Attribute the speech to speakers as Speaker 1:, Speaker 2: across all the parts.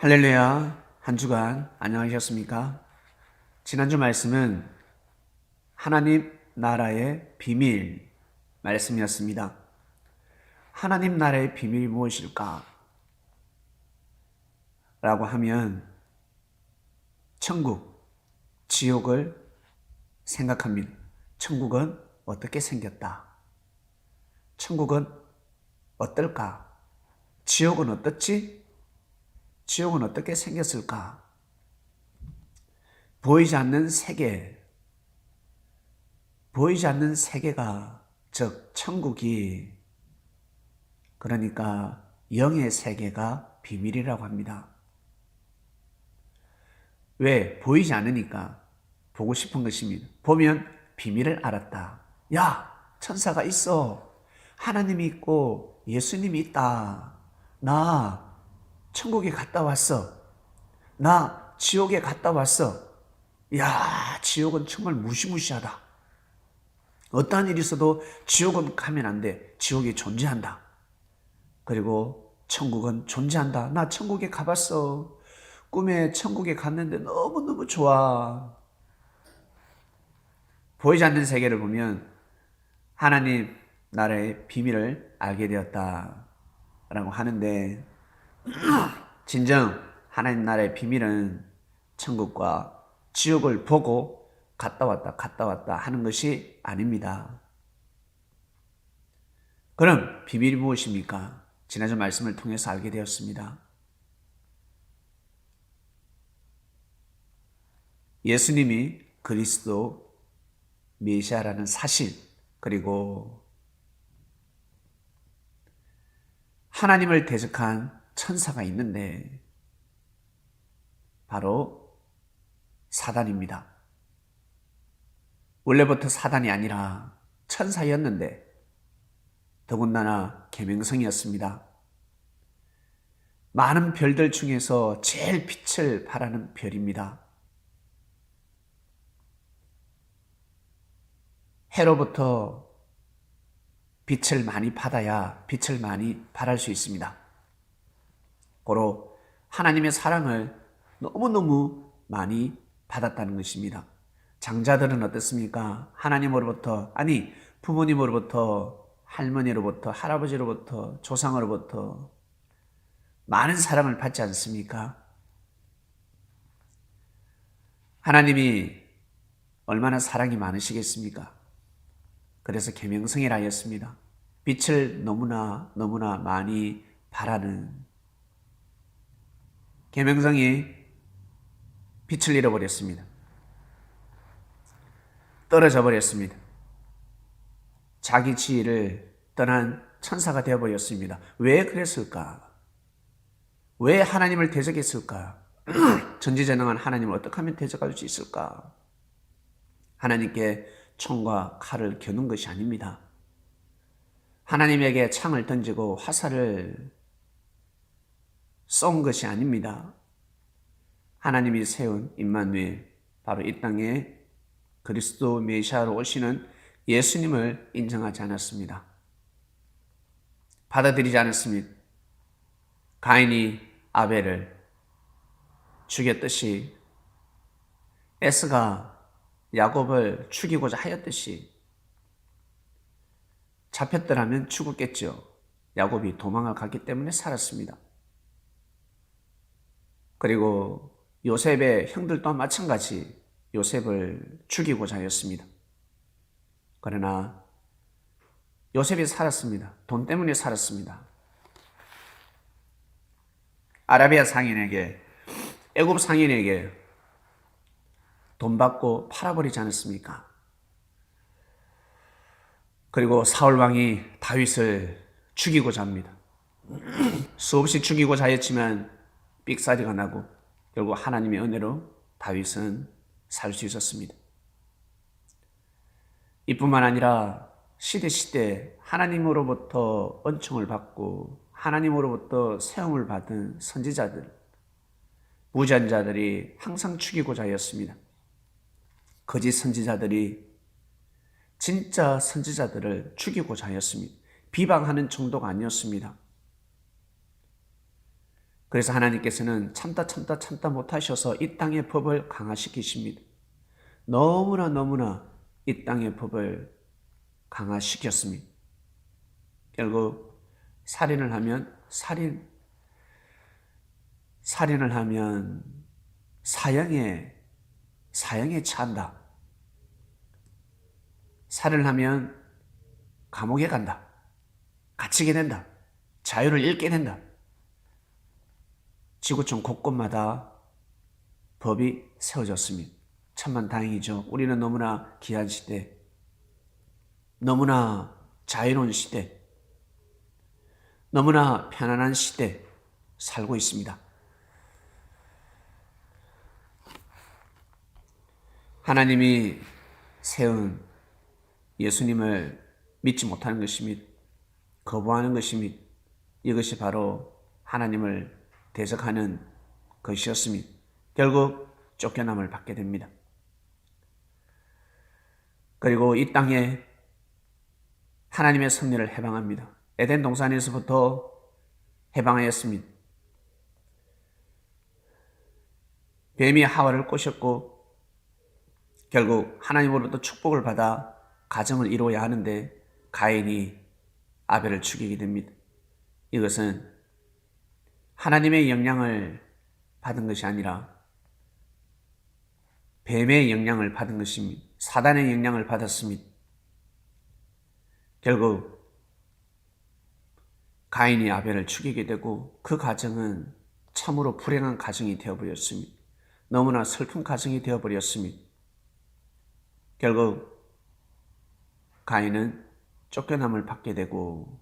Speaker 1: 할렐루야, 한 주간 안녕하셨습니까? 지난주 말씀은 하나님 나라의 비밀 말씀이었습니다. 하나님 나라의 비밀이 무엇일까? 라고 하면 천국, 지옥을 생각합니다. 천국은 어떻게 생겼다? 천국은 어떨까? 지옥은 어떻지? 지옥은 어떻게 생겼을까? 보이지 않는 세계, 보이지 않는 세계가, 즉 천국이, 그러니까 영의 세계가 비밀이라고 합니다. 왜? 보이지 않으니까 보고 싶은 것입니다. 보면 비밀을 알았다. 야, 천사가 있어. 하나님이 있고 예수님이 있다. 나 천국에 갔다 왔어. 나 지옥에 갔다 왔어. 야, 지옥은 정말 무시무시하다. 어떠한 일이 있어도 지옥은 가면 안 돼. 지옥이 존재한다. 그리고 천국은 존재한다. 나 천국에 가봤어. 꿈에 천국에 갔는데 너무너무 좋아. 보이지 않는 세계를 보면 하나님 나라의 비밀을 알게 되었다 라고 하는데, 진정 하나님 나라의 비밀은 천국과 지옥을 보고 갔다 왔다 하는 것이 아닙니다. 그럼 비밀이 무엇입니까? 지난주 말씀을 통해서 알게 되었습니다. 예수님이 그리스도 메시아라는 사실, 그리고 하나님을 대적한 천사가 있는데 바로 사단입니다. 원래부터 사단이 아니라 천사였는데 더군다나 계명성이었습니다. 많은 별들 중에서 제일 빛을 발하는 별입니다. 해로부터 빛을 많이 받아야 빛을 많이 발할 수 있습니다. 고로 하나님의 사랑을 너무너무 많이 받았다는 것입니다. 장자들은 어떻습니까? 하나님으로부터, 아니 부모님으로부터, 할머니로부터, 할아버지로부터, 조상으로부터 많은 사랑을 받지 않습니까? 하나님이 얼마나 사랑이 많으시겠습니까? 그래서 계명성이라 하였습니다. 빛을 너무나 많이 바라는 계명성이 빛을 잃어버렸습니다. 떨어져 버렸습니다. 자기 지위를 떠난 천사가 되어버렸습니다. 왜 그랬을까? 왜 하나님을 대적했을까? 전지전능한 하나님을 어떻게 하면 대적할 수 있을까? 하나님께 총과 칼을 겨눈 것이 아닙니다. 하나님에게 창을 던지고 화살을 쏜 것이 아닙니다. 하나님이 세운 임마누엘, 바로 이 땅에 그리스도 메시아로 오시는 예수님을 인정하지 않았습니다. 받아들이지 않았습니다. 가인이 아벨을 죽였듯이, 에스가 야곱을 죽이고자 하였듯이, 잡혔더라면 죽었겠죠. 야곱이 도망을 갔기 때문에 살았습니다. 그리고 요셉의 형들 또한 마찬가지 요셉을 죽이고자 하였습니다. 그러나 요셉이 살았습니다. 돈 때문에 살았습니다. 아라비아 상인에게, 애굽 상인에게 돈 받고 팔아버리지 않았습니까? 그리고 사울 왕이 다윗을 죽이고자 합니다. 수없이 죽이고자 하였지만 삑사리가 나고 결국 하나님의 은혜로 다윗은 살 수 있었습니다. 이뿐만 아니라 시대 하나님으로부터 은총을 받고 하나님으로부터 세움을 받은 선지자들, 무전자들이 항상 죽이고자 하였습니다. 거짓 선지자들이 진짜 선지자들을 죽이고자 하였습니다. 비방하는 정도가 아니었습니다. 그래서 하나님께서는 참다 못하셔서 이 땅의 법을 강화시키십니다. 너무나 이 땅의 법을 강화시켰습니다. 결국 살인을 하면 살인을 하면 사형에 처한다. 살인을 하면 감옥에 간다. 갇히게 된다. 자유를 잃게 된다. 지구촌 곳곳마다 법이 세워졌습니다. 천만 다행이죠. 우리는 너무나 귀한 시대, 너무나 자유로운 시대, 너무나 편안한 시대 살고 있습니다. 하나님이 세운 예수님을 믿지 못하는 것입니다. 거부하는 것입니다. 이것이 바로 하나님을 대적하는 것이었습니다. 결국 쫓겨남을 받게 됩니다. 그리고 이 땅에 하나님의 섭리를 해방합니다. 에덴 동산에서부터 해방하였습니다. 뱀이 하와를 꼬셨고 결국 하나님으로부터 축복을 받아 가정을 이루어야 하는데 가인이 아벨을 죽이게 됩니다. 이것은 하나님의 영향을 받은 것이 아니라 뱀의 영향을 받은 것입니다. 사단의 영향을 받았습니다. 결국 가인이 아벨을 죽이게 되고 그 가정은 참으로 불행한 가정이 되어버렸습니다. 너무나 슬픈 가정이 되어버렸습니다. 결국 가인은 쫓겨남을 받게 되고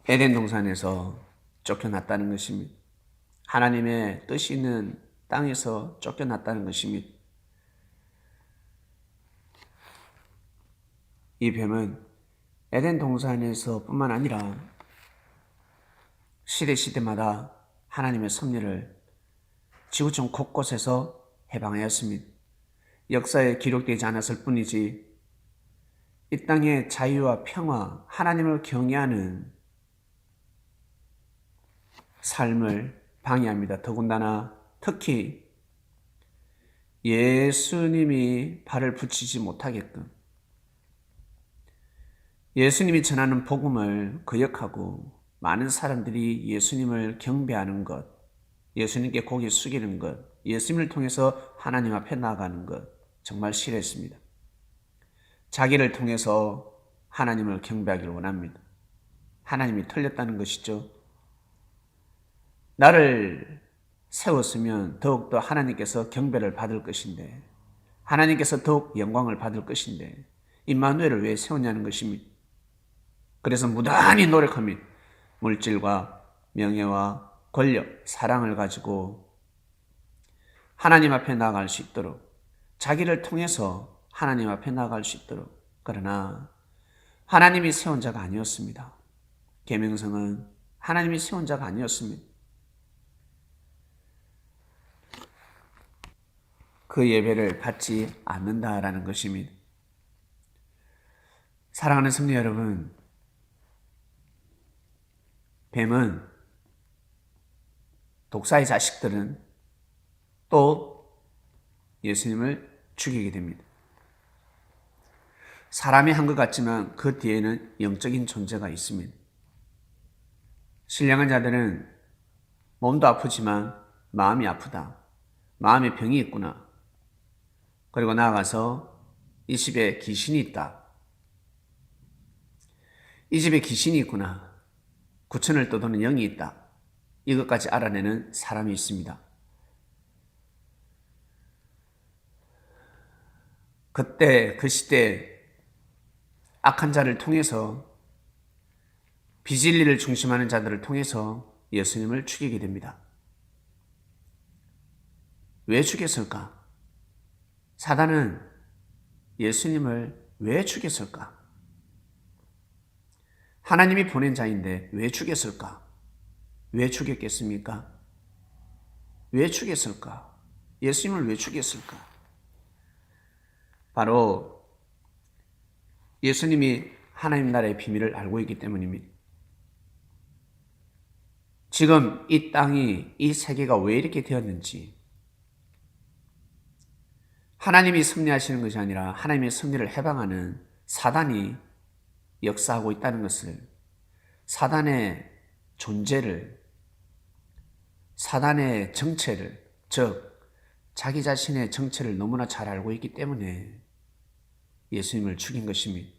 Speaker 1: 에덴 동산에서 쫓겨났다는 것입니다. 하나님의 뜻이 있는 땅에서 쫓겨났다는 것입니다. 이 뱀은 에덴 동산에서 뿐만 아니라 시대마다 하나님의 섭리를 지구촌 곳곳에서 해방하였습니다. 역사에 기록되지 않았을 뿐이지 이 땅의 자유와 평화, 하나님을 경외하는 삶을 방해합니다. 더군다나 특히 예수님이 발을 붙이지 못하게끔 예수님이 전하는 복음을 거역하고 많은 사람들이 예수님을 경배하는 것, 예수님께 고개 숙이는 것, 예수님을 통해서 하나님 앞에 나아가는 것 정말 싫어했습니다. 자기를 통해서 하나님을 경배하기를 원합니다. 하나님이 틀렸다는 것이죠. 나를 세웠으면 더욱더 하나님께서 경배를 받을 것인데 하나님께서 더욱 영광을 받을 것인데 임마누엘을 왜 세웠냐는 것입니다. 그래서 무단히 노력합니다. 물질과 명예와 권력, 사랑을 가지고 하나님 앞에 나아갈 수 있도록 자기를 통해서 하나님 앞에 나아갈 수 있도록 그러나 하나님이 세운 자가 아니었습니다. 계명성은 하나님이 세운 자가 아니었습니다. 그 예배를 받지 않는다라는 것입니다. 사랑하는 성도 여러분, 뱀은 독사의 자식들은 또 예수님을 죽이게 됩니다. 사람이 한 것 같지만 그 뒤에는 영적인 존재가 있습니다. 신령한 자들은 몸도 아프지만 마음이 아프다. 마음에 병이 있구나. 그리고 나아가서 이 집에 귀신이 있다. 이 집에 귀신이 있구나. 구천을 떠도는 영이 있다. 이것까지 알아내는 사람이 있습니다. 그때 그 시대 악한 자를 통해서 비진리를 중심하는 자들을 통해서 예수님을 죽이게 됩니다. 왜 죽였을까? 사단은 예수님을 왜 죽였을까? 하나님이 보낸 자인데 왜 죽였을까? 왜 죽였겠습니까? 왜 죽였을까? 예수님을 왜 죽였을까? 바로 예수님이 하나님 나라의 비밀을 알고 있기 때문입니다. 지금 이 땅이, 이 세계가 왜 이렇게 되었는지, 하나님이 승리하시는 것이 아니라 하나님의 승리를 해방하는 사단이 역사하고 있다는 것을, 사단의 존재를, 사단의 정체를, 즉 자기 자신의 정체를 너무나 잘 알고 있기 때문에 예수님을 죽인 것입니다.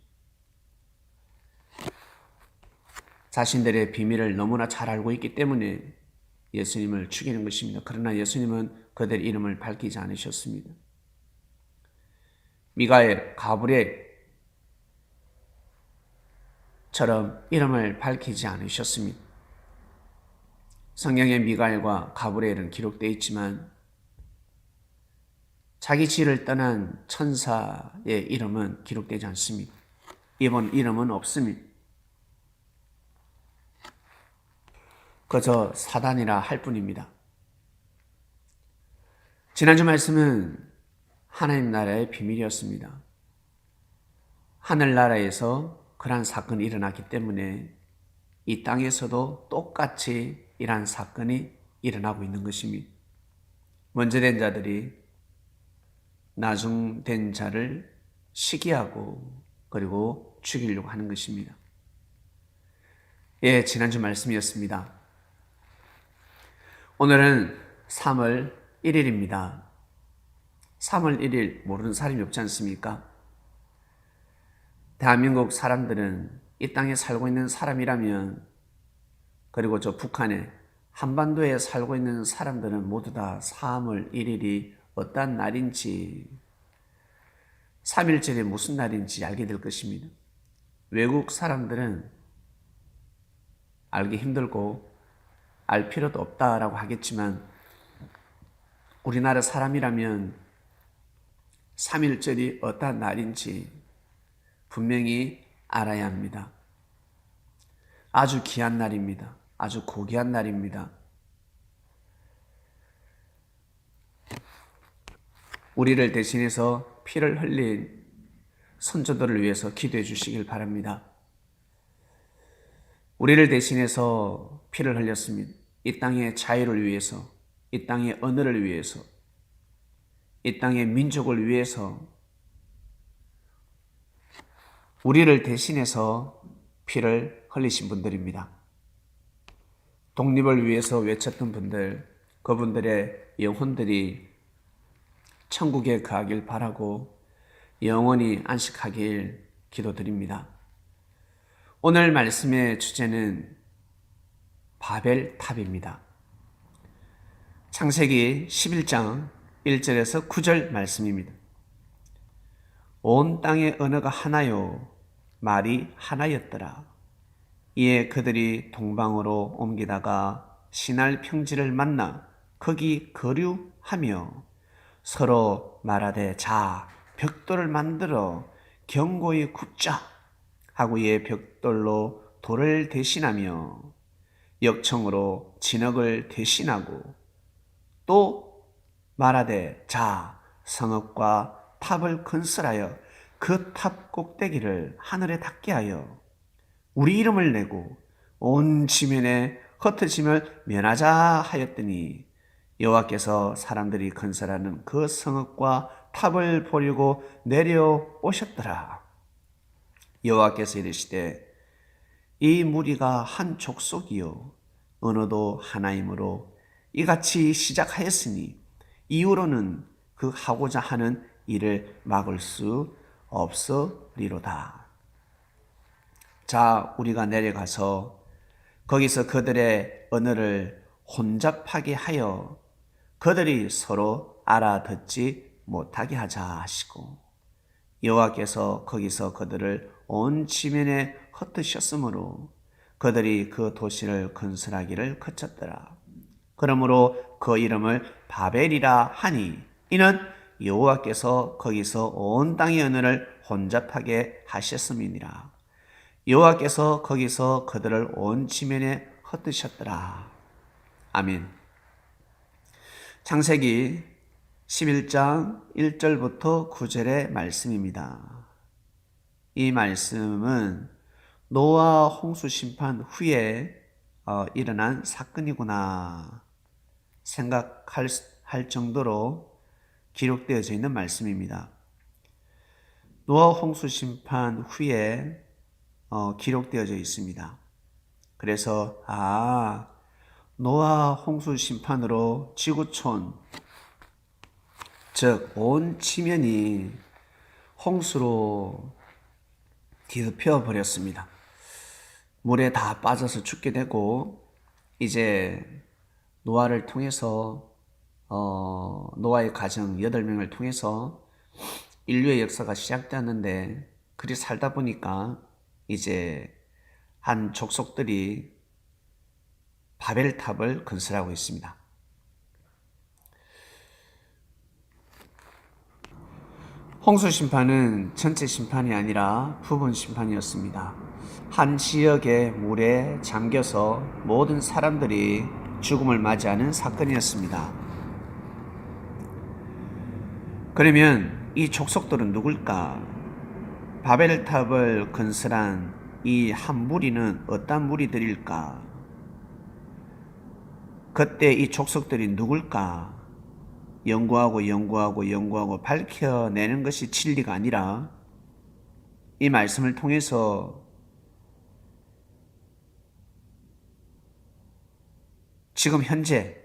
Speaker 1: 자신들의 비밀을 너무나 잘 알고 있기 때문에 예수님을 죽이는 것입니다. 그러나 예수님은 그들의 이름을 밝히지 않으셨습니다. 미가엘, 가브리엘처럼 이름을 밝히지 않으셨습니다. 성경에 미가엘과 가브리엘은 기록되어 있지만 자기 지를 떠난 천사의 이름은 기록되지 않습니다. 이번 이름은 없습니다. 그저 사단이라 할 뿐입니다. 지난주 말씀은 하나님 나라의 비밀이었습니다. 하늘나라에서 그러한 사건이 일어났기 때문에 이 땅에서도 똑같이 이러한 사건이 일어나고 있는 것입니다. 먼저 된 자들이 나중된 자를 시기하고 그리고 죽이려고 하는 것입니다. 예, 지난주 말씀이었습니다. 오늘은 3월 1일입니다. 3월 1일 모르는 사람이 없지 않습니까? 대한민국 사람들은 이 땅에 살고 있는 사람이라면, 그리고 저 북한에 한반도에 살고 있는 사람들은 모두 다 3월 1일이 어떤 날인지, 3.1절이 무슨 날인지 알게 될 것입니다. 외국 사람들은 알기 힘들고 알 필요도 없다라고 하겠지만 우리나라 사람이라면 3.1절이 어떤 날인지 분명히 알아야 합니다. 아주 귀한 날입니다. 아주 고귀한 날입니다. 우리를 대신해서 피를 흘린 선조들을 위해서 기도해 주시길 바랍니다. 우리를 대신해서 피를 흘렸습니다. 이 땅의 자유를 위해서, 이 땅의 언어를 위해서, 이 땅의 민족을 위해서 우리를 대신해서 피를 흘리신 분들입니다. 독립을 위해서 외쳤던 분들, 그분들의 영혼들이 천국에 가길 바라고 영원히 안식하길 기도드립니다. 오늘 말씀의 주제는 바벨탑입니다. 창세기 11장 1절에서 9절 말씀입니다. 온 땅의 언어가 하나요, 말이 하나였더라. 이에 그들이 동방으로 옮기다가 시날 평지를 만나 거기 거류하며 서로 말하되, 자, 벽돌을 만들어 견고히 굽자 하고 이에 벽돌로 돌을 대신하며 역청으로 진흙을 대신하고 또 말하되, 자, 성읍과 탑을 건설하여 그 탑 꼭대기를 하늘에 닿게 하여 우리 이름을 내고 온 지면에 흩어짐을 면하자 하였더니 여호와께서 사람들이 건설하는 그 성읍과 탑을 보려고 내려오셨더라. 여호와께서 이르시되, 이 무리가 한 족속이요 언어도 하나이므로 이같이 시작하였으니 이후로는 그 하고자 하는 일을 막을 수 없으리로다. 자, 우리가 내려가서 거기서 그들의 언어를 혼잡하게 하여 그들이 서로 알아듣지 못하게 하자 하시고, 여호와께서 거기서 그들을 온 지면에 흩으셨으므로 그들이 그 도시를 건설하기를 그쳤더라. 그러므로 그 이름을 바벨이라 하니 이는 여호와께서 거기서 온 땅의 언어를 혼잡하게 하셨음이니라. 여호와께서 거기서 그들을 온 지면에 흩으셨더라. 아멘. 창세기 11장 1절부터 9절의 말씀입니다. 이 말씀은 노아 홍수 심판 후에 일어난 사건이구나 생각할 정도로 기록되어져 있는 말씀입니다. 노아 홍수 심판 후에 기록되어져 있습니다. 그래서 노아 홍수 심판으로 지구촌, 즉 온 지면이 홍수로 뒤덮여 버렸습니다. 물에 다 빠져서 죽게 되고 이제 노아를 통해서 노아의 가정 8명을 통해서 인류의 역사가 시작되었는데 그리 살다 보니까 이제 한 족속들이 바벨탑을 건설하고 있습니다. 홍수 심판은 전체 심판이 아니라 부분 심판이었습니다. 한 지역의 물에 잠겨서 모든 사람들이 죽음을 맞이하는 사건이었습니다. 그러면 이 족속들은 누굴까? 바벨탑을 건설한 이 한 무리는 어떤 무리들일까? 그때 이 족속들이 누굴까? 연구하고 밝혀내는 것이 진리가 아니라 이 말씀을 통해서 지금 현재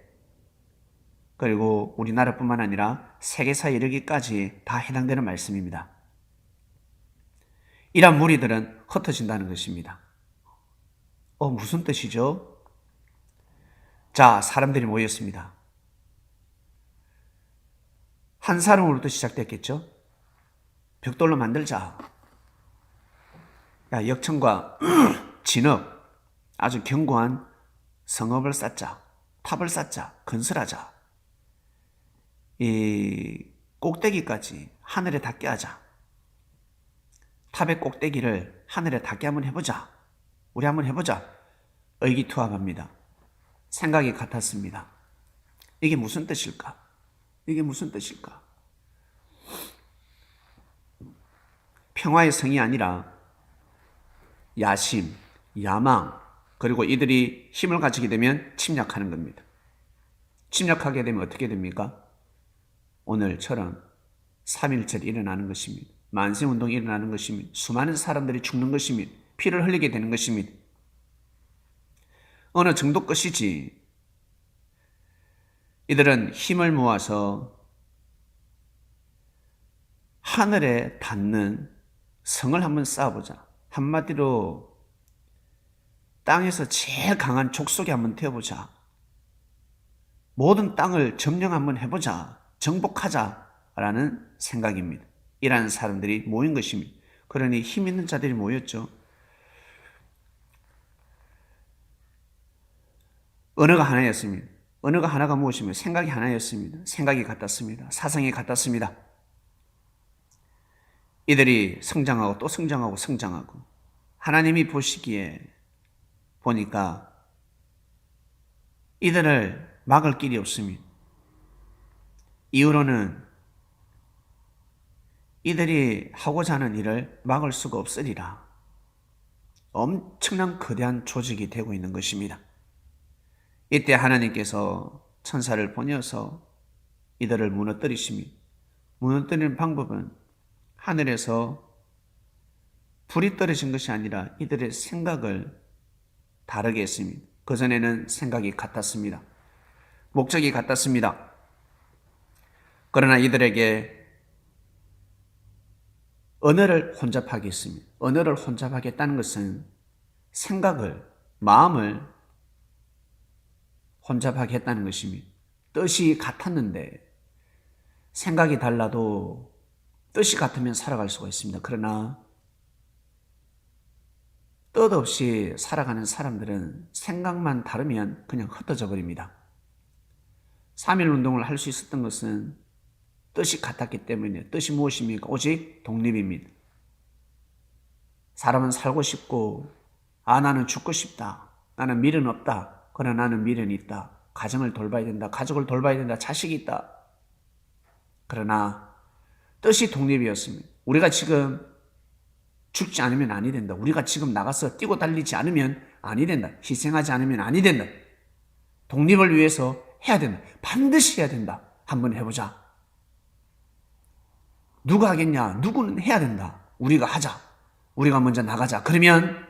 Speaker 1: 그리고 우리나라뿐만 아니라 세계사에 이르기까지 다 해당되는 말씀입니다. 이런 무리들은 흩어진다는 것입니다. 무슨 뜻이죠? 자, 사람들이 모였습니다. 한 사람으로부터 시작됐겠죠? 벽돌로 만들자. 역청과 진업, 아주 견고한 성읍을 쌓자. 탑을 쌓자. 건설하자. 이 꼭대기까지 하늘에 닿게 하자. 탑의 꼭대기를 하늘에 닿게 한번 해보자. 우리 한번 해보자. 의기투합합니다. 생각이 같았습니다. 이게 무슨 뜻일까? 이게 무슨 뜻일까? 평화의 성이 아니라 야심, 야망, 그리고 이들이 힘을 가지게 되면 침략하는 겁니다. 침략하게 되면 어떻게 됩니까? 오늘처럼 3.1절이 일어나는 것입니다. 만세운동이 일어나는 것입니다. 수많은 사람들이 죽는 것입니다. 피를 흘리게 되는 것입니다. 어느 정도 것이지 이들은 힘을 모아서 하늘에 닿는 성을 한번 쌓아보자. 한마디로 땅에서 제일 강한 족속에 한번 태워보자. 모든 땅을 점령 한번 해보자. 정복하자라는 생각입니다. 이라는 사람들이 모인 것입니다. 그러니 힘 있는 자들이 모였죠. 언어가 하나였습니다. 언어가 하나가 무엇이며 생각이 하나였습니다. 생각이 같았습니다. 사상이 같았습니다. 이들이 성장하고 또 성장하고 하나님이 보니까 이들을 막을 길이 없습니다. 이후로는 이들이 하고자 하는 일을 막을 수가 없으리라. 엄청난 거대한 조직이 되고 있는 것입니다. 이때 하나님께서 천사를 보내어서 이들을 무너뜨리십니다. 무너뜨리는 방법은 하늘에서 불이 떨어진 것이 아니라 이들의 생각을 다르게 했습니다. 그전에는 생각이 같았습니다. 목적이 같았습니다. 그러나 이들에게 언어를 혼잡하게 했습니다. 언어를 혼잡하게 했다는 것은 생각을, 마음을 혼잡하게 했다는 것입니다. 뜻이 같았는데 생각이 달라도 뜻이 같으면 살아갈 수가 있습니다. 그러나 뜻없이 살아가는 사람들은 생각만 다르면 그냥 흩어져 버립니다. 3.1운동을 할 수 있었던 것은 뜻이 같았기 때문에 뜻이 무엇입니까? 오직 독립입니다. 사람은 살고 싶고 나는 죽고 싶다. 나는 미련 없다. 그러나 나는 미련이 있다. 가정을 돌봐야 된다. 가족을 돌봐야 된다. 자식이 있다. 그러나 뜻이 독립이었습니다. 우리가 지금 죽지 않으면 아니 된다. 우리가 지금 나가서 뛰고 달리지 않으면 아니 된다. 희생하지 않으면 아니 된다. 독립을 위해서 해야 된다. 반드시 해야 된다. 한번 해보자. 누가 하겠냐? 누구는 해야 된다. 우리가 하자. 우리가 먼저 나가자. 그러면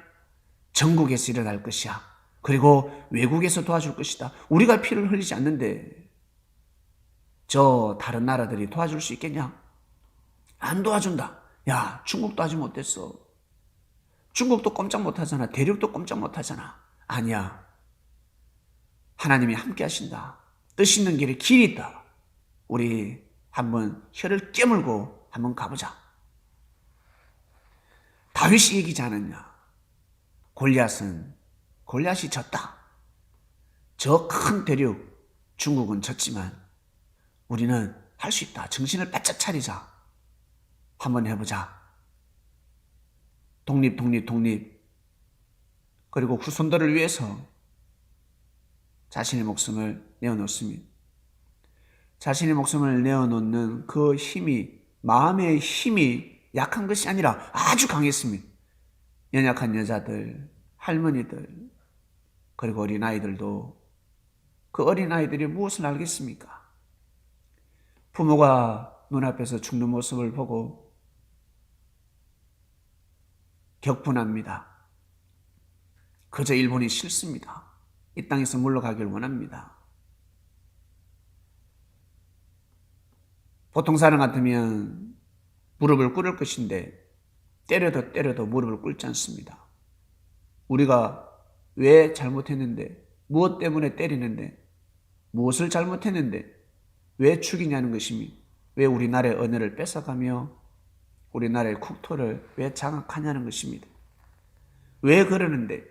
Speaker 1: 전국에서 일어날 것이야. 그리고 외국에서 도와줄 것이다. 우리가 피를 흘리지 않는데 저 다른 나라들이 도와줄 수 있겠냐? 안 도와준다. 야, 중국도 하지 못했어. 중국도 꼼짝 못하잖아. 대륙도 꼼짝 못하잖아. 아니야. 하나님이 함께 하신다. 뜻 있는 길에 길이 있다. 우리 한번 혀를 깨물고 한번 가보자. 다윗이 이기지 않았냐? 골리앗이 졌다. 저 큰 대륙 중국은 졌지만 우리는 할 수 있다. 정신을 바짝 차리자. 한번 해보자. 독립. 그리고 후손들을 위해서 자신의 목숨을 내어놓습니다. 자신의 목숨을 내어놓는 그 힘이, 마음의 힘이 약한 것이 아니라 아주 강했습니다. 연약한 여자들, 할머니들, 그리고 어린아이들도 그 어린아이들이 무엇을 알겠습니까? 부모가 눈앞에서 죽는 모습을 보고 격분합니다. 그저 일본이 싫습니다. 이 땅에서 물러가길 원합니다. 보통 사람 같으면 무릎을 꿇을 것인데 때려도 무릎을 꿇지 않습니다. 우리가 왜 잘못했는데, 무엇 때문에 때리는데, 무엇을 잘못했는데 왜 죽이냐는 것입니다. 왜 우리나라의 언어를 뺏어가며 우리나라의 국토를 왜 장악하냐는 것입니다. 왜 그러는데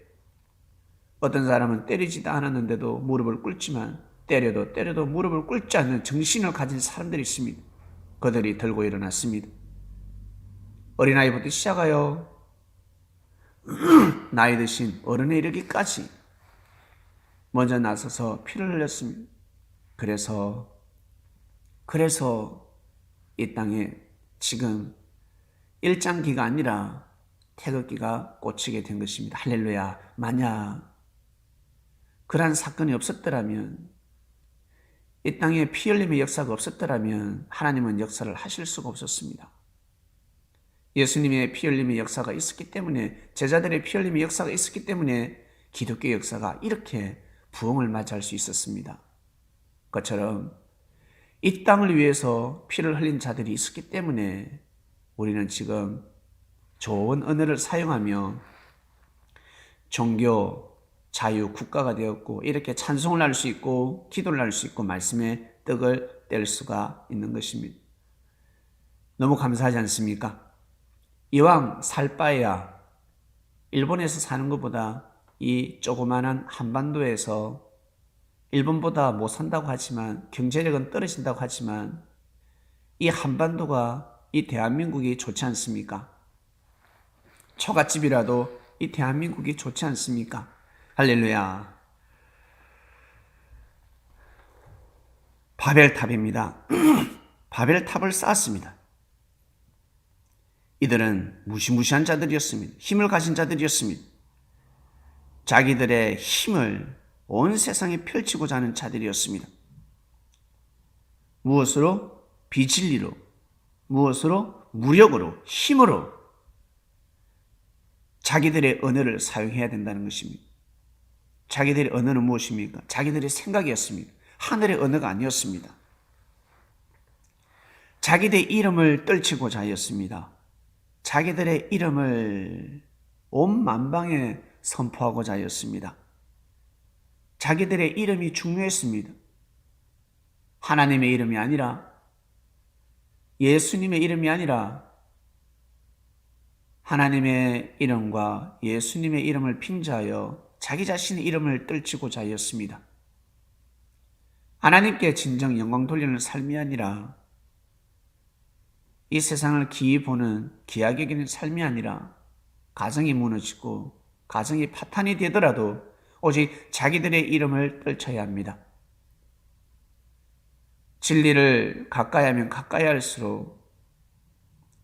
Speaker 1: 어떤 사람은 때리지도 않았는데도 무릎을 꿇지만 때려도 무릎을 꿇지 않는 정신을 가진 사람들이 있습니다. 그들이 들고 일어났습니다. 어린아이부터 시작하여 나이 드신 어른에 이르기까지 먼저 나서서 피를 흘렸습니다. 그래서 이 땅에 지금 일장기가 아니라 태극기가 꽂히게 된 것입니다. 할렐루야. 만약 그러한 사건이 없었더라면, 이 땅에 피 흘림의 역사가 없었더라면 하나님은 역사를 하실 수가 없었습니다. 예수님의 피 흘림의 역사가 있었기 때문에, 제자들의 피 흘림의 역사가 있었기 때문에 기독교의 역사가 이렇게 부흥을 맞이할 수 있었습니다. 그것처럼 이 땅을 위해서 피를 흘린 자들이 있었기 때문에 우리는 지금 좋은 언어를 사용하며 종교, 자유, 국가가 되었고 이렇게 찬송을 할 수 있고 기도를 할 수 있고 말씀의 떡을 뗄 수가 있는 것입니다. 너무 감사하지 않습니까? 이왕 살 바에야 일본에서 사는 것보다 이 조그마한 한반도에서, 일본보다 못 산다고 하지만 경제력은 떨어진다고 하지만 이 한반도가, 이 대한민국이 좋지 않습니까? 초가집이라도 이 대한민국이 좋지 않습니까? 할렐루야. 바벨탑입니다. 바벨탑을 쌓았습니다. 이들은 무시무시한 자들이었습니다. 힘을 가진 자들이었습니다. 자기들의 힘을 온 세상에 펼치고자 하는 자들이었습니다. 무엇으로? 비진리로. 무엇으로? 무력으로, 힘으로 자기들의 언어를 사용해야 된다는 것입니다. 자기들의 언어는 무엇입니까? 자기들의 생각이었습니다. 하늘의 언어가 아니었습니다. 자기들의 이름을 떨치고자 하였습니다. 자기들의 이름을 온 만방에 선포하고자 하였습니다. 자기들의 이름이 중요했습니다. 하나님의 이름이 아니라, 예수님의 이름이 아니라 하나님의 이름과 예수님의 이름을 빙자하여 자기 자신의 이름을 떨치고자 하였습니다. 하나님께 진정 영광 돌리는 삶이 아니라, 이 세상을 기이 보는, 귀하게 여기는 삶이 아니라, 가정이 무너지고 가정이 파탄이 되더라도 오직 자기들의 이름을 떨쳐야 합니다. 진리를 가까이 하면 가까이 할수록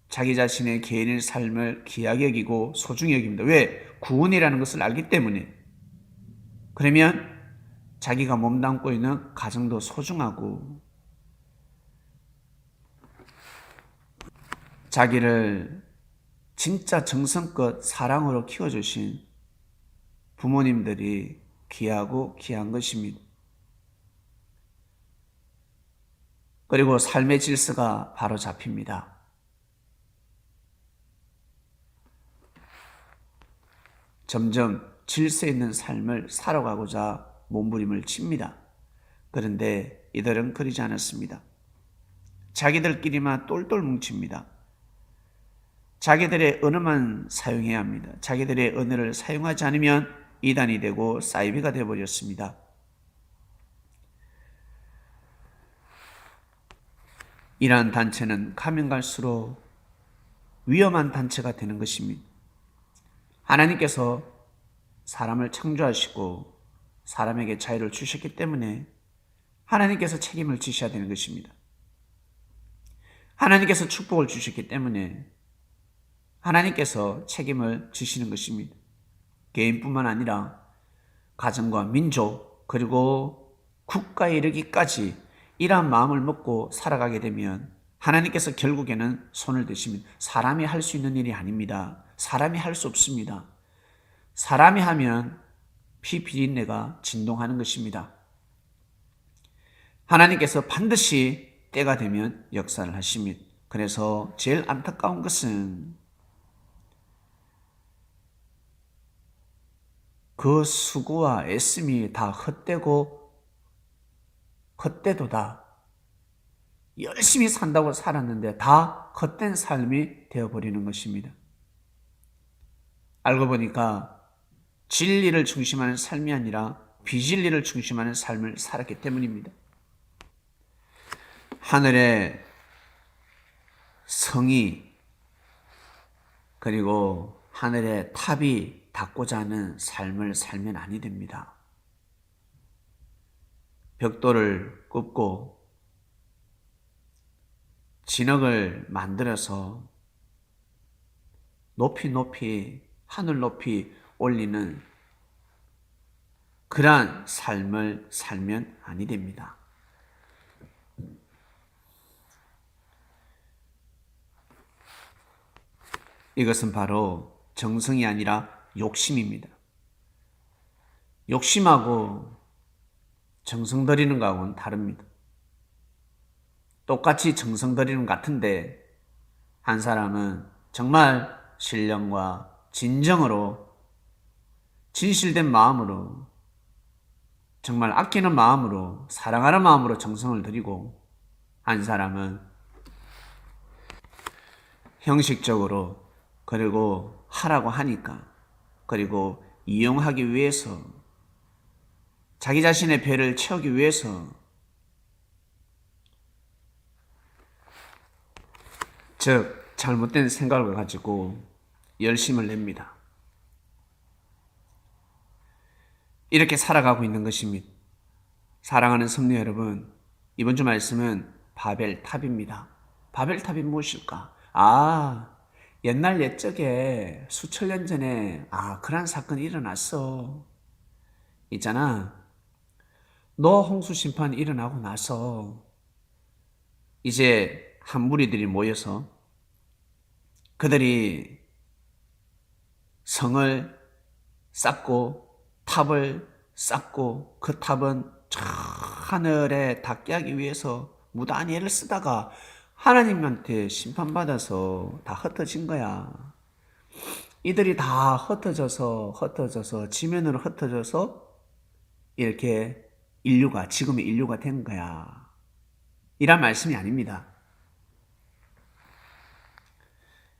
Speaker 1: 자기 자신의 개인의 삶을 귀하게 여기고 소중히 여깁니다. 왜? 구원이라는 것을 알기 때문에. 그러면 자기가 몸담고 있는 가정도 소중하고 자기를 진짜 정성껏 사랑으로 키워주신 부모님들이 귀하고 귀한 것입니다. 그리고 삶의 질서가 바로 잡힙니다. 점점 질서 있는 삶을 살아가고자 몸부림을 칩니다. 그런데 이들은 그러지 않았습니다. 자기들끼리만 똘똘 뭉칩니다. 자기들의 언어만 사용해야 합니다. 자기들의 언어를 사용하지 않으면 이단이 되고 사이비가 되어버렸습니다. 이러한 단체는 가면 갈수록 위험한 단체가 되는 것입니다. 하나님께서 사람을 창조하시고 사람에게 자유를 주셨기 때문에 하나님께서 책임을 지셔야 되는 것입니다. 하나님께서 축복을 주셨기 때문에 하나님께서 책임을 지시는 것입니다. 개인뿐만 아니라 가정과 민족 그리고 국가에 이르기까지 이러한 마음을 먹고 살아가게 되면 하나님께서 결국에는 손을 드십니다. 사람이 할 수 있는 일이 아닙니다. 사람이 할 수 없습니다. 사람이 하면 피 비린내가 진동하는 것입니다. 하나님께서 반드시 때가 되면 역사를 하십니다. 그래서 제일 안타까운 것은 그 수고와 애씀이 다 헛되고 헛되도다. 열심히 산다고 살았는데 다 헛된 삶이 되어버리는 것입니다. 알고 보니까 진리를 중심하는 삶이 아니라 비진리를 중심하는 삶을 살았기 때문입니다. 하늘의 성이 그리고 하늘의 탑이 닿고자 하는 삶을 살면 아니 됩니다. 벽돌을 굽고 진흙을 만들어서 높이 하늘 높이 올리는 그러한 삶을 살면 아니 됩니다. 이것은 바로 정성이 아니라 욕심입니다. 욕심하고 정성 들이는 거하고는 다릅니다. 똑같이 정성 들이는 것 같은데 한 사람은 정말 신령과 진정으로 진실된 마음으로 정말 아끼는 마음으로 사랑하는 마음으로 정성을 들이고 한 사람은 형식적으로 그리고 하라고 하니까 그리고 이용하기 위해서 자기 자신의 배를 채우기 위해서 즉 잘못된 생각을 가지고 열심을 냅니다. 이렇게 살아가고 있는 것입니다. 사랑하는 성도 여러분, 이번 주 말씀은 바벨탑입니다. 바벨탑이 무엇일까? 옛날 옛적에 수천 년 전에 그런 사건이 일어났어. 있잖아. 노아 홍수 심판이 일어나고 나서 이제 한 무리들이 모여서 그들이 성을 쌓고 탑을 쌓고 그 탑은 저 하늘에 닿게 하기 위해서 무단히 애를 쓰다가 하나님한테 심판받아서 다 흩어진 거야. 이들이 다 흩어져서 지면으로 흩어져서 이렇게 지금의 인류가 된 거야. 이란 말씀이 아닙니다.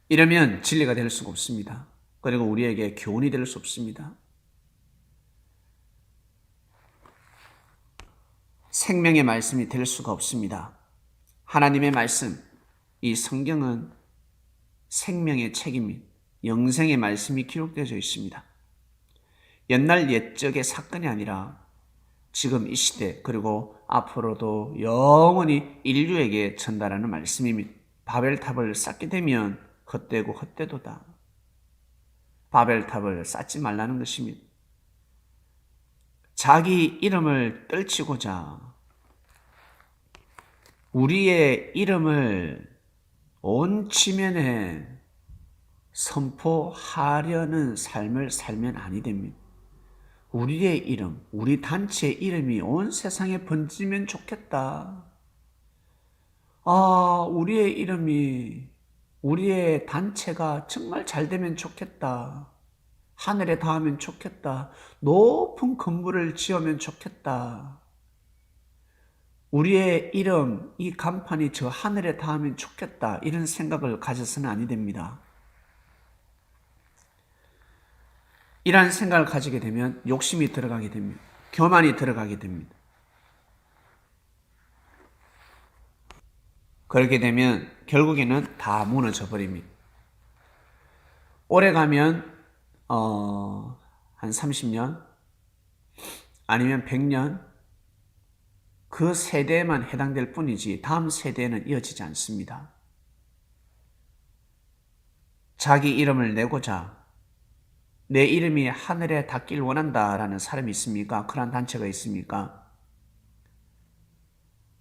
Speaker 1: 이러면 진리가 될 수가 없습니다. 그리고 우리에게 교훈이 될 수 없습니다. 생명의 말씀이 될 수가 없습니다. 하나님의 말씀, 이 성경은 생명의 책임인 영생의 말씀이 기록되어져 있습니다. 옛날 옛적의 사건이 아니라 지금 이 시대 그리고 앞으로도 영원히 인류에게 전달하는 말씀입니다. 바벨탑을 쌓게 되면 헛되고 헛되도다. 바벨탑을 쌓지 말라는 것입니다. 자기 이름을 떨치고자 우리의 이름을 온 지면에 선포하려는 삶을 살면 아니 됩니다. 우리의 이름, 우리 단체의 이름이 온 세상에 번지면 좋겠다. 우리의 이름이, 우리의 단체가 정말 잘 되면 좋겠다. 하늘에 닿으면 좋겠다. 높은 건물을 지으면 좋겠다. 우리의 이름, 이 간판이 저 하늘에 닿으면 좋겠다. 이런 생각을 가져서는 아니 됩니다. 이러한 생각을 가지게 되면 욕심이 들어가게 됩니다. 교만이 들어가게 됩니다. 그렇게 되면 결국에는 다 무너져 버립니다. 오래 가면 한 30년 아니면 100년 그 세대에만 해당될 뿐이지 다음 세대에는 이어지지 않습니다. 자기 이름을 내고자 내 이름이 하늘에 닿길 원한다라는 사람이 있습니까? 그런 단체가 있습니까?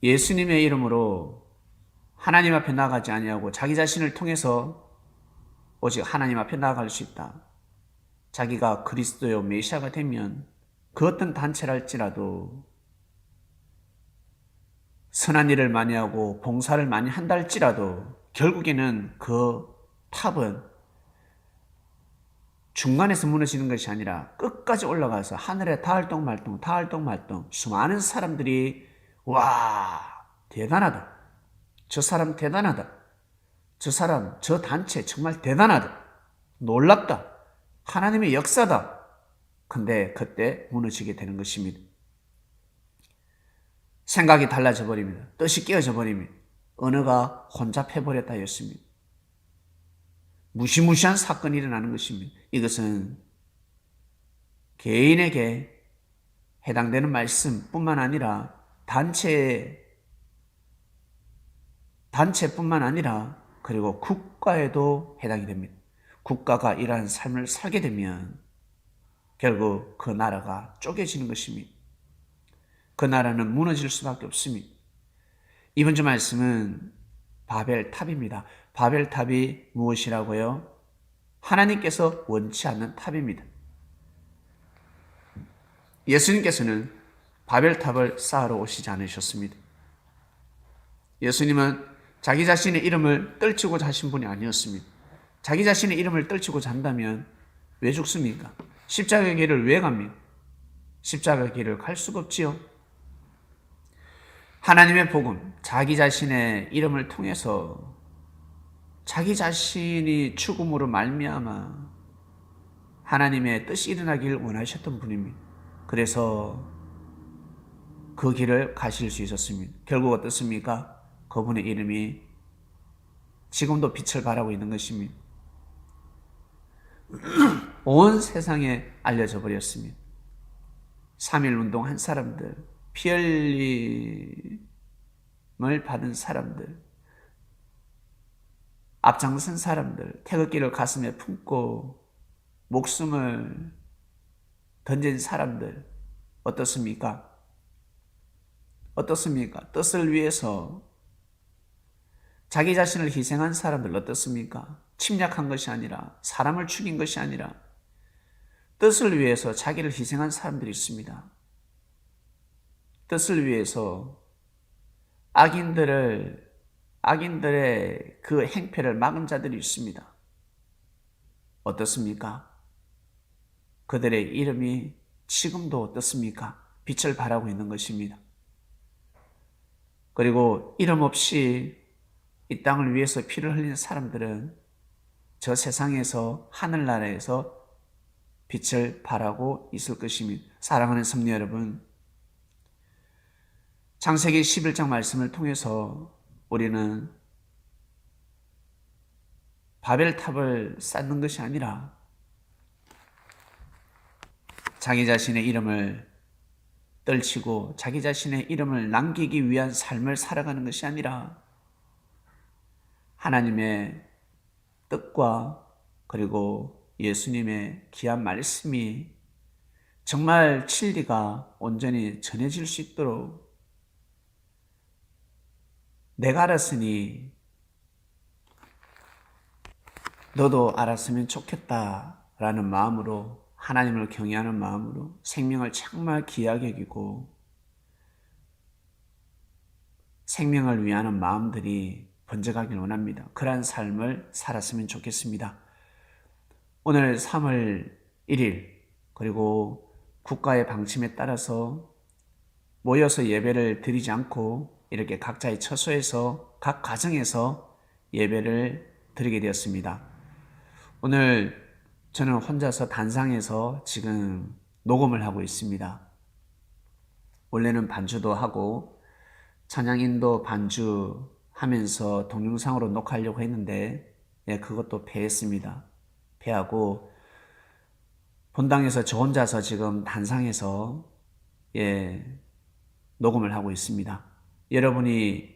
Speaker 1: 예수님의 이름으로 하나님 앞에 나아가지 아니하고 자기 자신을 통해서 오직 하나님 앞에 나아갈 수 있다. 자기가 그리스도요 메시아가 되면 그 어떤 단체랄지라도 선한 일을 많이 하고 봉사를 많이 한다 할지라도 결국에는 그 탑은 중간에서 무너지는 것이 아니라 끝까지 올라가서 하늘에 닿을 똥말똥 수많은 사람들이 와 대단하다. 저 사람 대단하다. 저 사람 저 단체 정말 대단하다. 놀랍다. 하나님의 역사다. 근데 그때 무너지게 되는 것입니다. 생각이 달라져 버립니다. 뜻이 깨어져 버립니다. 언어가 혼잡해버렸다 였습니다. 무시무시한 사건이 일어나는 것입니다. 이것은 개인에게 해당되는 말씀뿐만 아니라 단체뿐만 아니라 그리고 국가에도 해당이 됩니다. 국가가 이러한 삶을 살게 되면 결국 그 나라가 쪼개지는 것입니다. 그 나라는 무너질 수밖에 없습니다. 이번 주 말씀은 바벨탑입니다. 바벨탑이 무엇이라고요? 하나님께서 원치 않는 탑입니다. 예수님께서는 바벨탑을 쌓으러 오시지 않으셨습니다. 예수님은 자기 자신의 이름을 떨치고자 하신 분이 아니었습니다. 자기 자신의 이름을 떨치고자 한다면 왜 죽습니까? 십자가의 길을 왜 갑니까? 십자가의 길을 갈 수가 없지요. 하나님의 복음, 자기 자신의 이름을 통해서 자기 자신이 죽음으로 말미암아 하나님의 뜻이 일어나길 원하셨던 분입니다. 그래서 그 길을 가실 수 있었습니다. 결국 어떻습니까? 그분의 이름이 지금도 빛을 발하고 있는 것입니다. 온 세상에 알려져 버렸습니다. 3.1 운동한 사람들, 피 흘림을 받은 사람들, 앞장선 사람들, 태극기를 가슴에 품고 목숨을 던진 사람들 어떻습니까? 어떻습니까? 뜻을 위해서 자기 자신을 희생한 사람들 어떻습니까? 침략한 것이 아니라 사람을 죽인 것이 아니라 뜻을 위해서 자기를 희생한 사람들이 있습니다. 뜻을 위해서 악인들의 그 행패를 막은 자들이 있습니다. 어떻습니까? 그들의 이름이 지금도 어떻습니까? 빛을 발하고 있는 것입니다. 그리고 이름 없이 이 땅을 위해서 피를 흘리는 사람들은 저 세상에서 하늘나라에서 빛을 발하고 있을 것입니다. 사랑하는 성도 여러분, 창세기 11장 말씀을 통해서 우리는 바벨탑을 쌓는 것이 아니라 자기 자신의 이름을 떨치고 자기 자신의 이름을 남기기 위한 삶을 살아가는 것이 아니라 하나님의 뜻과 그리고 예수님의 귀한 말씀이 정말 진리가 온전히 전해질 수 있도록 내가 알았으니 너도 알았으면 좋겠다라는 마음으로 하나님을 경외하는 마음으로 생명을 정말 귀하게 여기고 생명을 위하는 마음들이 번져가길 원합니다. 그러한 삶을 살았으면 좋겠습니다. 오늘 3월 1일 그리고 국가의 방침에 따라서 모여서 예배를 드리지 않고 이렇게 각자의 처소에서 각 가정에서 예배를 드리게 되었습니다. 오늘 저는 혼자서 단상에서 지금 녹음을 하고 있습니다. 원래는 반주도 하고 찬양인도 반주하면서 동영상으로 녹화하려고 했는데 그것도 패했습니다. 패하고 본당에서 저 혼자서 지금 단상에서 녹음을 하고 있습니다. 여러분이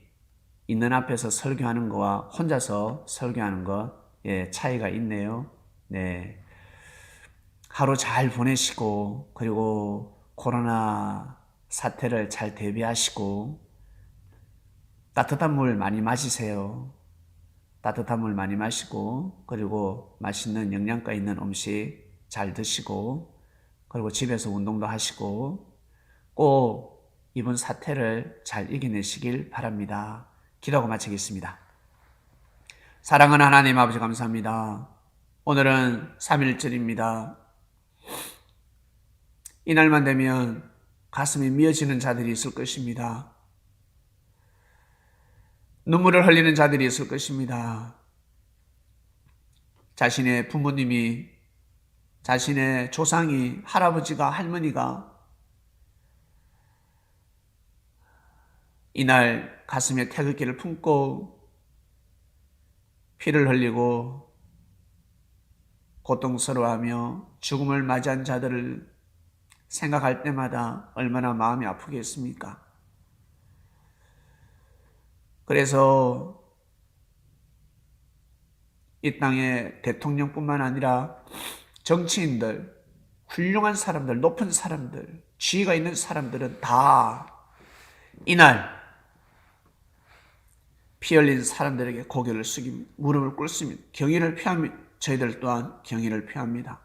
Speaker 1: 있는 앞에서 설교하는 거와 혼자서 설교하는 것 차이가 있네요. 네. 하루 잘 보내시고 그리고 코로나 사태를 잘 대비하시고 따뜻한 물 많이 마시세요. 따뜻한 물 많이 마시고 그리고 맛있는 영양가 있는 음식 잘 드시고 그리고 집에서 운동도 하시고 꼭 이번 사태를 잘 이겨내시길 바랍니다. 기도하고 마치겠습니다. 사랑하는 하나님 아버지 감사합니다. 오늘은 3.1절입니다. 이날만 되면 가슴이 미어지는 자들이 있을 것입니다. 눈물을 흘리는 자들이 있을 것입니다. 자신의 부모님이, 자신의 조상이, 할아버지가, 할머니가 이날 가슴에 태극기를 품고 피를 흘리고 고통스러워하며 죽음을 맞이한 자들을 생각할 때마다 얼마나 마음이 아프겠습니까? 그래서 이 땅의 대통령뿐만 아니라 정치인들, 훌륭한 사람들, 높은 사람들, 지위가 있는 사람들은 다 이날 피 흘린 사람들에게 고개를 숙입니다. 무릎을 꿇습니다. 경의를 표합니다. 저희들 또한 경의를 표합니다.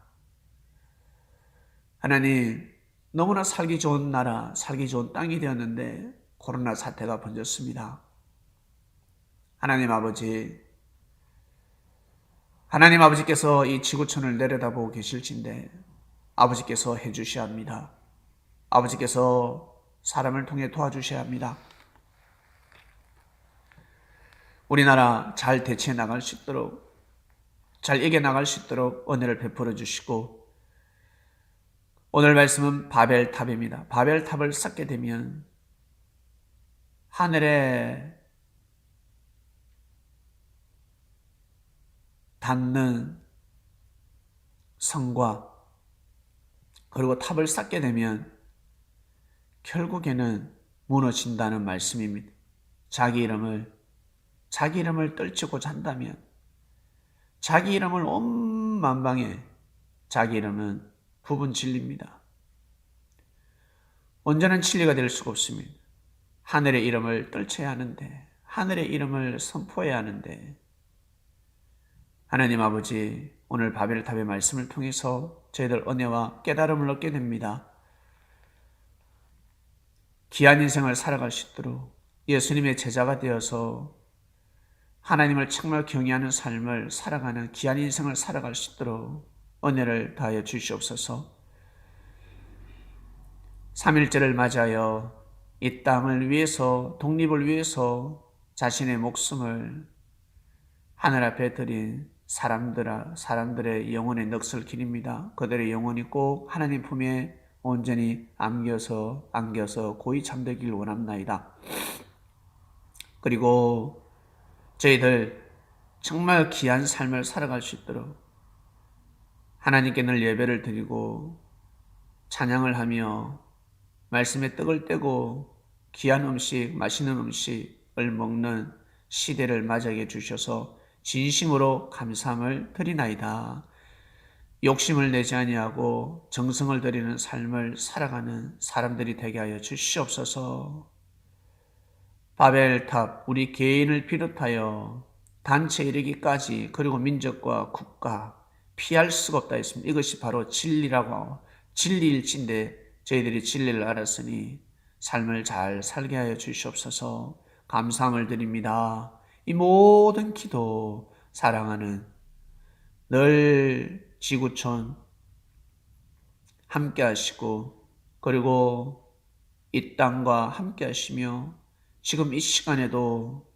Speaker 1: 하나님, 너무나 살기 좋은 나라, 살기 좋은 땅이 되었는데 코로나 사태가 번졌습니다. 하나님 아버지께서 이 지구촌을 내려다보고 계실진데 아버지께서 해주셔야 합니다. 아버지께서 사람을 통해 도와주셔야 합니다. 우리나라 잘 대처해 나갈 수 있도록, 잘 이겨나갈 수 있도록 은혜를 베풀어 주시고, 오늘 말씀은 바벨탑입니다. 바벨탑을 쌓게 되면 하늘에 닿는 성과 그리고 탑을 쌓게 되면 결국에는 무너진다는 말씀입니다. 자기 이름을 떨치고자 한다면, 자기 이름을 온 만방에 자기 이름은 부분 진리입니다. 온전한 진리가 될 수가 없습니다. 하늘의 이름을 떨쳐야 하는데, 하늘의 이름을 선포해야 하는데, 하나님 아버지, 오늘 바벨탑의 말씀을 통해서 저희들 은혜와 깨달음을 얻게 됩니다. 귀한 인생을 살아갈 수 있도록 예수님의 제자가 되어서 하나님을 정말 경외하는 삶을 살아가는 귀한 인생을 살아갈 수 있도록 은혜를 다하여 주시옵소서. 3.1절을 맞이하여 이 땅을 위해서, 독립을 위해서 자신의 목숨을 하늘 앞에 드린 사람들의 영혼의 넋을 기립니다. 그들의 영혼이 꼭 하나님 품에 온전히 안겨서 고이 잠들길 원합나이다. 그리고 저희들 정말 귀한 삶을 살아갈 수 있도록 하나님께 늘 예배를 드리고 찬양을 하며 말씀에 떡을 떼고 귀한 음식, 맛있는 음식을 먹는 시대를 맞이하게 해주셔서 진심으로 감사함을 드리나이다. 욕심을 내지 아니하고 정성을 들이는 삶을 살아가는 사람들이 되게 하여 주시옵소서. 바벨탑, 우리 개인을 비롯하여 단체 이르기까지, 그리고 민족과 국가 피할 수가 없다 했습니다. 이것이 바로 진리라고, 진리일진데 저희들이 진리를 알았으니 삶을 잘 살게 하여 주시옵소서. 감사함을 드립니다. 이 모든 기도 사랑하는 늘 지구촌 함께 하시고, 그리고 이 땅과 함께 하시며, 지금 이 시간에도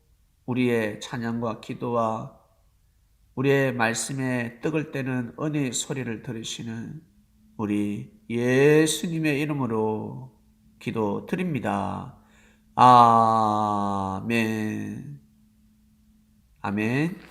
Speaker 1: 우리의 찬양과 기도와 우리의 말씀에 떡을 떼는 은혜의 소리를 들으시는 우리 예수님의 이름으로 기도드립니다. 아멘. 아멘.